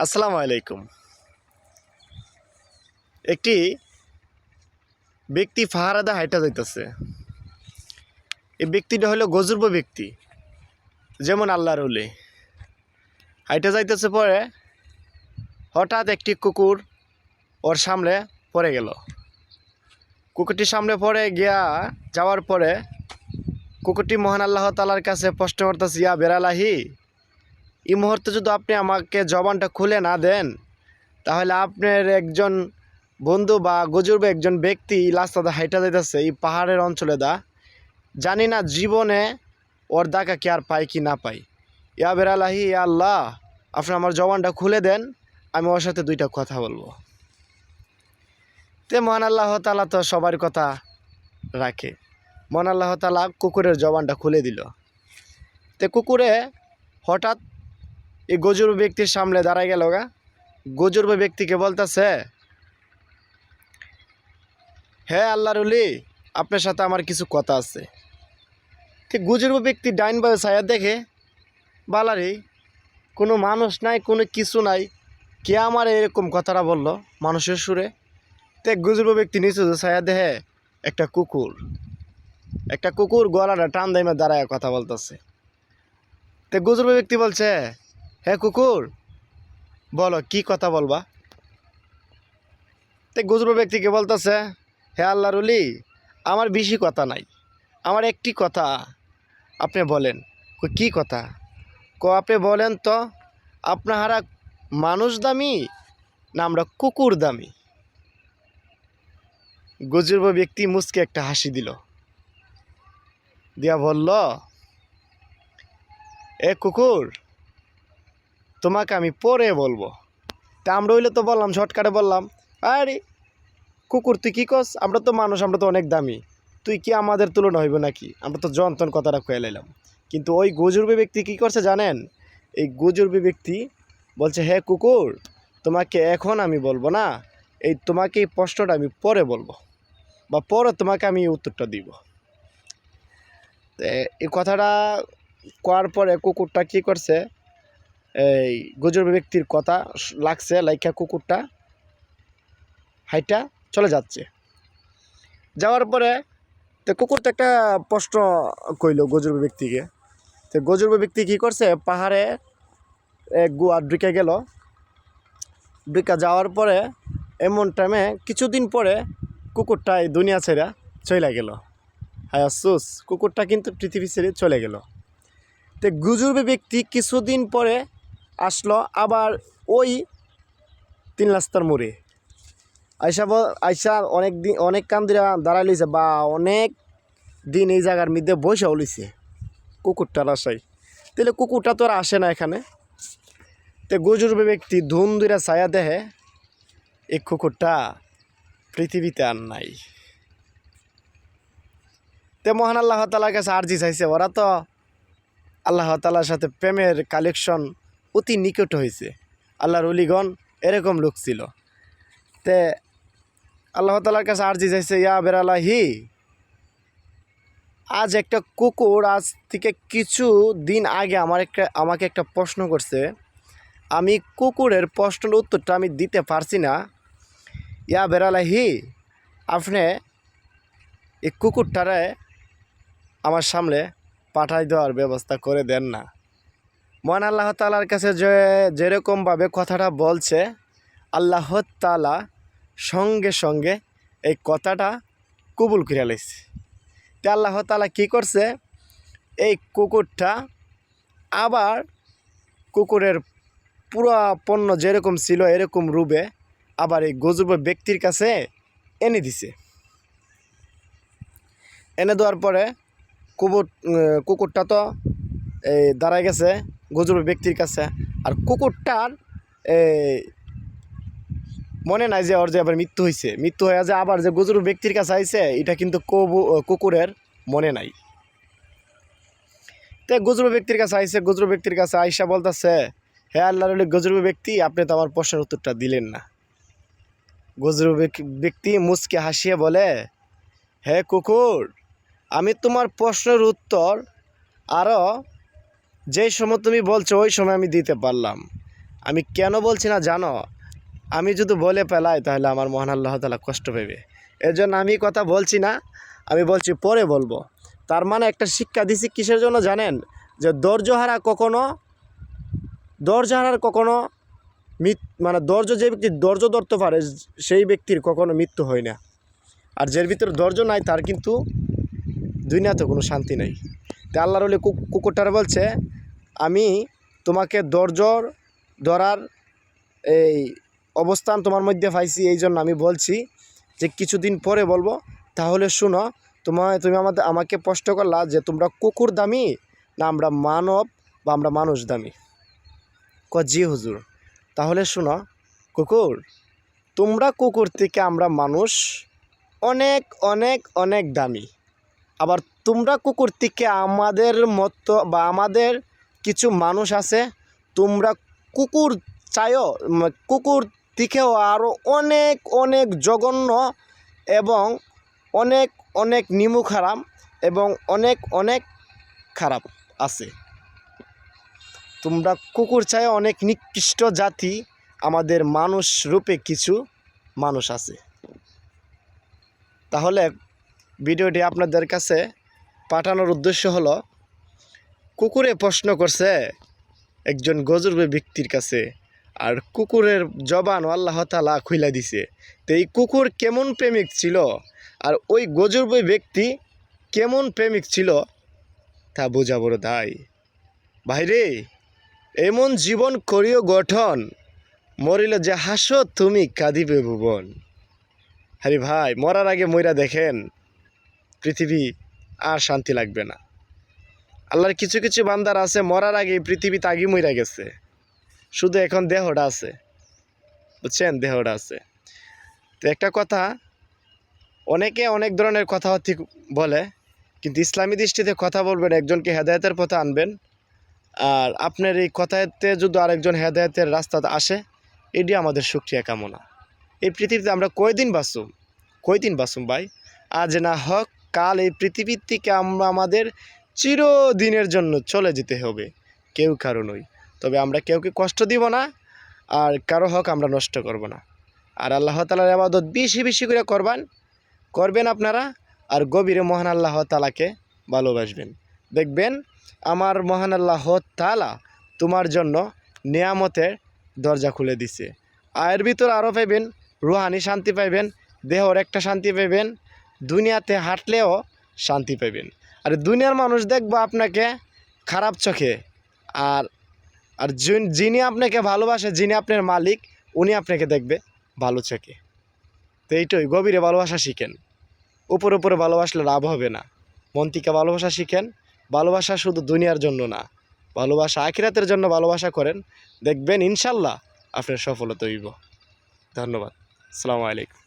আসসালামু আলাইকুম। একটি ব্যক্তি ফাহারাদা হাইটা যাইতেছে। এই ব্যক্তিটা হলো গজুর্ব ব্যক্তি, যেমন আল্লাহর ওলি। হাইটা যাইতেছে, পরে হঠাৎ একটি কুকুর ওর সামনে পড়ে গেল। কুকুরটির সামনে পড়ে যাওয়ার পরে কুকুরটি মহান আল্লাহ তাআলার কাছে প্রশ্ন করতেছে, ইয়া বেরালাহি, এই মুহূর্তে যদি আপনি আমাকে জবানটা খুলে না দেন, তাহলে আপনার একজন বন্ধু বা গজুর্বে একজন ব্যক্তি রাস্তাতে হাইটা যাইতেছে এই পাহাড়ের অঞ্চলে জানি না জীবনে ওর দেখা কি আর পাই কি না পাই। ইয়া বেরালাহি, ইয়া আল্লাহ, আপনি আমার জবানটা খুলে দেন, আমি ওর সাথে দুইটা কথা বলবো। তে মহান আল্লাহ তাআলা তো সবার কথা রাখে। মহান আল্লাহ তাআলা কুকুরের জবানটা খুলে দিল। তে কুকুরে হঠাৎ এই গজুর্ব ব্যক্তির সামনে দাঁড়ায় গেল। গজুর্ব ব্যক্তিকে বলতেছে, হ্যাঁ আল্লাহর ওলি, আপনার সাথে আমার কিছু কথা আছে। ঠিক গজুর্ব ব্যক্তি ডাইন বাজে ছায়া দেখে, বালারি কোনো মানুষ নাই, কোনো কিছু নাই, কে আমার এরকম কথাটা বললো মানুষের সুরে। তে গজুর্ব ব্যক্তি নিচু ছায়া দেখে একটা কুকুর গলাটা টান দাইমে দাঁড়ায় কথা বলতেছে। তে গজুর্ব ব্যক্তি বলছে, হ্যাঁ কুকুর, বলো কি কথা বলবা। তে গজুর্ব ব্যক্তিকে বলতেছে, হ্যাঁ আল্লাহর ওলি, আমার বেশি কথা নাই, আমার একটি কথা আপনি বলেন। কি কথা? আপনি বলেন তো, আপনারা মানুষ দামি না আমরা কুকুর দামি? গজুর্ব ব্যক্তি মুচকে একটা হাসি দিল, দিয়া বলল, এ কুকুর, তোমাকে আমি পরে বলবো। তা আমরা হইলে তো বললাম, শর্টকাটে বললাম, আরে কুকুর তুই কী কস, আমরা তো মানুষ, আমরা তো অনেক দামি, তুই কি আমাদের তুলনা হইব নাকি? আমরা তো যন্তন কথাটা খুয়ে লাইলাম। কিন্তু ওই গজুর্ব ব্যক্তি কী করছে জানেন? এই গজুর্ব ব্যক্তি বলছে, হ্যাঁ কুকুর, তোমাকে এখন আমি বলবো না, তোমাকে এই প্রশ্নটা আমি পরে বলবো, বা পরে তোমাকে আমি উত্তরটা দিব। এই কথাটা করার পরে কুকুরটা কী করছে, এই গজুর্ব ব্যক্তির কথা লাগছে, লাইকা কুকুরটা হাইটা চলে যাচ্ছে। যাওয়ার পরে তো কুকুর তো একটা প্রশ্ন কইল গজুর্ব ব্যক্তিকে। তো গজুর্ব ব্যক্তি কী করছে, পাহাড়ে গুয়া ঢুকে গেল। ঢুকে যাওয়ার পরে এমন টাইমে কিছুদিন পরে কুকুরটা এই দুনিয়া ছেড়ে চলে গেল। হ্যাঁ আফসোস, কুকুরটা কিন্তু পৃথিবী ছেড়ে চলে গেল। তো গজুর্ব ব্যক্তি কিছুদিন পরে আসলো আবার ওই 3 রাস্তার মোড়ে। আইসা অনেক কান্দিরা দাঁড়াই লইছে, বা অনেক দিন এই জায়গার মধ্যে বসেও লইছে কুকুরটার আশায়। তাহলে কুকুরটা তো আর আসে না এখানে। তো গজুর্ব ব্যক্তি ধুম দুইরা ছায়া দেহে এই কুকুরটা পৃথিবীতে আর নাই। তে মহান আল্লাহ তাআলার কাছে আরজি চাইছে। ওরা তো আল্লাহ তাআলার সাথে প্রেমের কালেকশন অতি নিকট হয়েছে। আল্লাহর ওলিগণ এরকম লোক ছিল। তে আল্লাহ তাআলার কাছে আরজি চাইছে, ইয়া বেরালাহি, আজ একটা কুকুর আজ থেকে কিছু দিন আগে আমাকে একটা প্রশ্ন করছে। আমি কুকুরের প্রশ্নের উত্তরটা আমি দিতে পারছি না। ইয়া বেরালাহি, আপনি এই কুকুরটারে আমার সামনে পাঠাই দেওয়ার ব্যবস্থা করে দেন না। মহান আল্লাহ তাআলার কাছে যেরকমভাবে কথাটা বলছে, আল্লাহ তাআলা সঙ্গে সঙ্গে এই কথাটা কবুল করে লাইছে। তে আল্লাহ তাআলা কী করছে, এই কুকুরটা আবার কুকুরের পুরো পণ্য যেরকম ছিল এরকম রূপে আবার এই গজুর্ব ব্যক্তির কাছে এনে দিছে। এনে দেওয়ার পরে কুকুরটা তো এই দাঁড়ায় গেছে গজুর্ব ব্যক্তির কাছে। আর কুকুরটার মনে নাই যে ওর যে আবার মৃত্যু হয়ে যে আবার যে গজুর্ব ব্যক্তির কাছে আইছে, এটা কিন্তু কুকুরের মনে নাই। তো গজুর্ব ব্যক্তির কাছে আইছে, গজুর্ব ব্যক্তির কাছে আইসা বলতেছে, হ্যাঁ আল্লাহর ওলি গজুর্ব ব্যক্তি, আপনি তো আমার প্রশ্নের উত্তরটা দিলেন না। গজুর্ব ব্যক্তি মুচকে হাসিয়ে বলে, হ্যাঁ কুকুর, আমি তোমার প্রশ্নের উত্তর আরও যেই সময় তুমি বলছো ওই সময় আমি দিতে পারলাম। আমি কেন বলছি না জানো? আমি যদি বলে ফেলাই তাহলে আমার মহান আল্লাহ তাআলা কষ্ট পাবে। এজন্য আমি কথা বলছি না, আমি বলছি পরে বলবো। তার মানে একটা শিক্ষা দিছি কিসের জন্য জানেন? যে ধৈর্যহারা কখনো মানে ধৈর্য, যে ব্যক্তি ধৈর্য ধরতে পারে সেই ব্যক্তির কখনো মৃত্যু হয় না। আর যার ভিতরে ধৈর্য নাই তার কিন্তু দুনিয়াতে কোনো শান্তি নাই। তা আল্লাহর ওলি কুকুরটারে বলছে, আমি তোমাকে ধৈর্য ধরার এই অবস্থান তোমার মধ্যে পাইছি, এই জন্য আমি বলছি যে কিছুদিন পরে বলবো। তাহলে শুনো, তুমি আমাকে প্রশ্ন করলা যে তোমরা কুকুর দামি না আমরা মানব বা আমরা মানুষ দামি? জি হুজুর। তাহলে শুনো কুকুর, তোমরা কুকুর থেকে আমরা মানুষ অনেক অনেক অনেক দামি। আবার তোমরা কুকুর থেকে আমাদের মতো বা আমাদের কিছু মানুষ আছে, তোমরা কুকুর কুকুর থেকেও আরও অনেক অনেক জঘন্য এবং অনেক অনেক নিমু খারাপ এবং অনেক অনেক খারাপ আছে। তোমরা কুকুর চাই অনেক নিকৃষ্ট জাতি, আমাদের মানুষ রূপে কিছু মানুষ আছে। তাহলে ভিডিওটি আপনাদের কাছে পাঠানোর উদ্দেশ্য হলো, কুকুরে প্রশ্ন করছে একজন গজরবে ব্যক্তির কাছে, আর কুকুরের জবান আল্লাহ তাআলা খুইলা দিছে। তো এই কুকুর কেমন প্রেমিক ছিল আর ওই গজরবে ব্যক্তি কেমন প্রেমিক ছিল তা বোঝা বড় দায়। ভাইরে, এমন জীবন করিও গঠন, মরিলে যে হাসো তুমি কাঁদিবে ভুবন। আরে ভাই, মরার আগে মইরা দেখেন, পৃথিবী আর শান্তি লাগবে না। আল্লাহর কিছু কিছু বান্দার আছে মরার আগে পৃথিবীতে আগে মইরা গেছে, শুধু এখন দেহটা আছে, বুঝছেন, দেহটা আছে। তো একটা কথা, অনেকে অনেক ধরনের কথা ঠিক বলে, কিন্তু ইসলামী দৃষ্টিতে কথা বলবেন, একজনকে হেদায়েতের পথে আনবেন। আর আপনার এই কথাতে যদি আরেকজন হেদায়েতের রাস্তাতে আসে, এটি আমাদের শুকরিয়া কামনা। এই পৃথিবীতে আমরা কয়দিন বাঁচুম ভাই? আজ না হোক কাল এই পৃথিবীর থেকে আমরা আমাদের চিরদিনের জন্য চলে যেতে হবে, কেউ কারো নই। তবে আমরা কেউকে কষ্ট দিব না, আর কারো হক আমরা নষ্ট করব না। আর আল্লাহ তাআলার ইবাদত বেশি বেশি করে করবেন আপনারা, আর গভীরে মহান আল্লাহ তাআলাকে ভালোবাসবেন। দেখবেন আমার মহান আল্লাহ তাআলা তোমার জন্য নিয়ামতের দরজা খুলে দিছে। আয়ের ভিতর আরও পাইবেন, রুহানি শান্তি পাইবেন, দেহর একটা শান্তি পাইবেন, দুনিয়াতে হাঁটলেও শান্তি পাইবেন। আর দুনিয়ার মানুষ দেখবো আপনাকে খারাপ চোখে, আর আর যিনি আপনাকে ভালোবাসে, যিনি আপনার মালিক, উনি আপনাকে দেখবে ভালো চোখে। তো এইটাই, গভীরে ভালোবাসা শিখেন। উপরে ভালোবাসলে লাভ হবে না, মন থেকে ভালোবাসা শিখেন। ভালোবাসা শুধু দুনিয়ার জন্য না, ভালোবাসা আখিরাতের জন্য ভালোবাসা করেন, দেখবেন ইনশাল্লাহ আপনার সফলতা হইব। ধন্যবাদ। আসসালামু আলাইকুম।